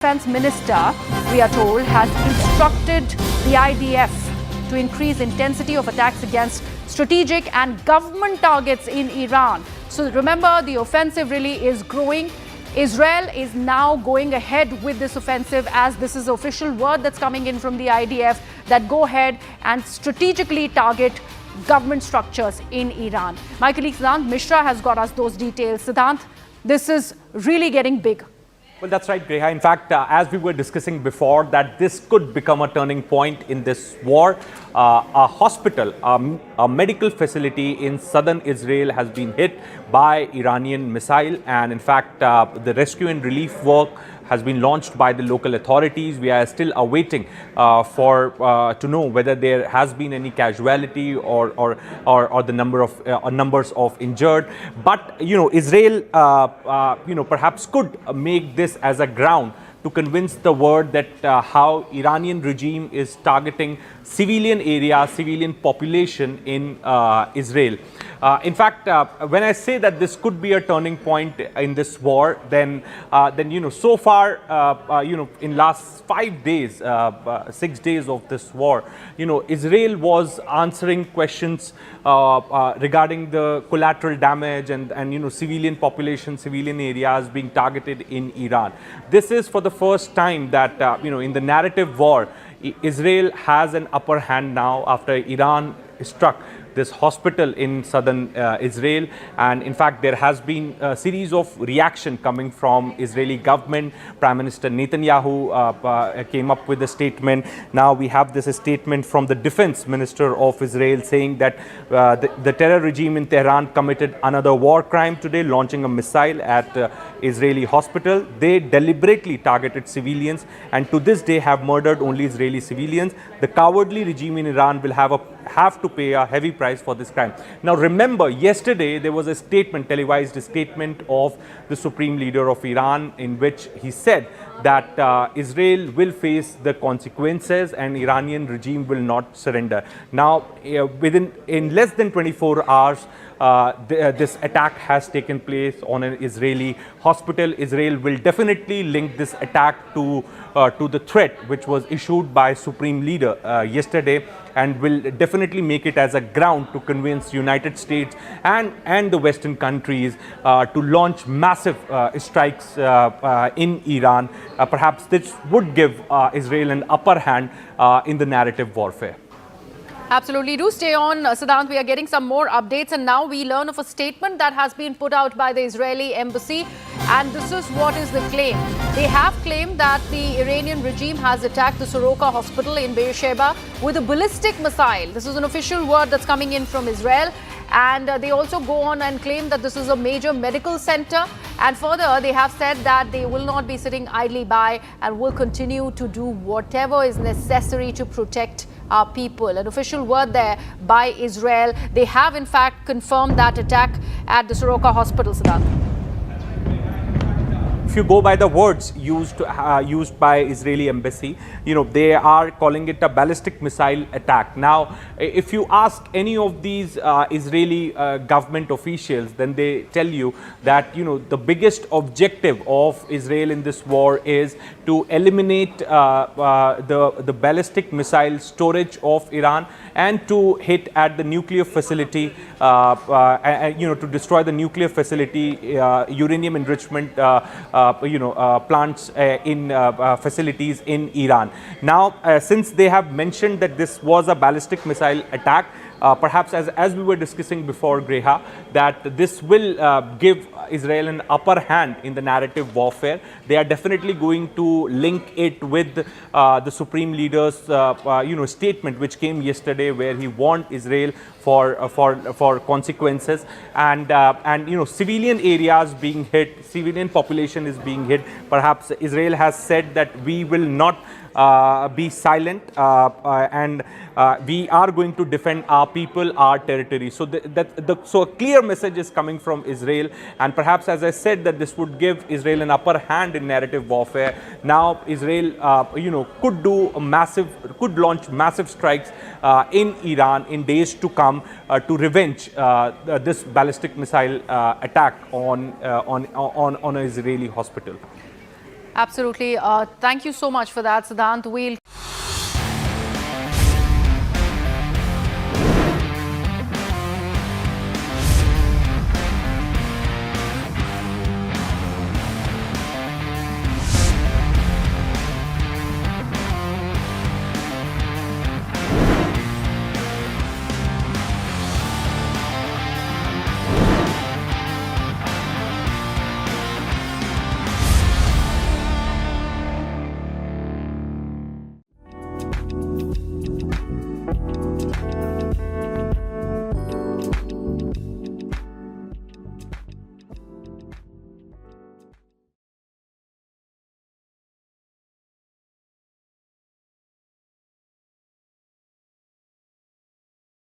Defense Minister, we are told, has instructed the IDF to increase intensity of attacks against strategic and government targets in Iran. So remember, the offensive really is growing. Israel is now going ahead with this offensive, as this is official word that's coming in from the IDF that go ahead and strategically target government structures in Iran. My colleague Siddhant Mishra has got us those details. Siddhant, this is really getting big. Well, that's right, Greha. In fact, as we were discussing before, that this could become a turning point in this war. A hospital, a medical facility in southern Israel has been hit by Iranian missile. And in fact, the rescue and relief work has been launched by the local authorities. We are still awaiting to know whether there has been any casualty or the numbers of injured. But Israel perhaps could make this as a ground to convince the world that how Iranian regime is targeting civilian areas, civilian population in Israel. In fact, when I say that this could be a turning point in this war, then so far, in last 5 days, 6 days of this war, Israel was answering questions regarding the collateral damage and civilian population, civilian areas being targeted in Iran. This is for the first time that in the narrative war, Israel has an upper hand now after Iran struck this hospital in southern Israel. And in fact, there has been a series of reaction coming from Israeli government. Prime Minister Netanyahu came up with a statement. Now we have this statement from the defense minister of Israel saying that the terror regime in Tehran committed another war crime today, launching a missile at Israeli hospital. They deliberately targeted civilians and to this day have murdered only Israeli civilians. The cowardly regime in Iran will have to pay a heavy price for this crime. Now remember, yesterday there was a statement, televised statement of the Supreme Leader of Iran, in which he said that Israel will face the consequences and Iranian regime will not surrender. Now in less than 24 hours, this attack has taken place on an Israeli hospital. Israel will definitely link this attack to the threat which was issued by Supreme Leader yesterday, and will definitely make it as a ground to convince United States and the Western countries to launch massive strikes in Iran. Perhaps this would give Israel an upper hand in the narrative warfare. Absolutely. Do stay on, Siddhant. We are getting some more updates, and now we learn of a statement that has been put out by the Israeli embassy, and this is what is the claim. They have claimed that the Iranian regime has attacked the Soroka hospital in Beersheba with a ballistic missile. This is an official word that's coming in from Israel. And they also go on and claim that this is a major medical center. And further, they have said that they will not be sitting idly by and will continue to do whatever is necessary to protect our people. An official word there by Israel. They have in fact confirmed that attack at the Soroka hospital, Siddhant. If you go by the words used by Israeli embassy, they are calling it a ballistic missile attack. Now, if you ask any of these Israeli government officials, then they tell you that the biggest objective of Israel in this war is to eliminate the ballistic missile storage of Iran and to hit at the nuclear facility, to destroy the nuclear facility, uranium enrichment plants in facilities in Iran. Now, since they have mentioned that this was a ballistic missile attack, perhaps as we were discussing before, Greha, that this will give Israel an upper hand in the narrative warfare. They are definitely going to link it with the Supreme Leader's statement, which came yesterday, where he warned Israel for consequences, and civilian areas being hit, civilian population is being hit. Perhaps Israel has said that we will not be silent, and we are going to defend our people, our territory. So so a clear message is coming from Israel, and perhaps, as I said, that this would give Israel an upper hand in narrative warfare. Now Israel could launch massive strikes in Iran in days to come to revenge this ballistic missile attack on an Israeli hospital. Absolutely. Thank you so much for that, Siddhant. We'll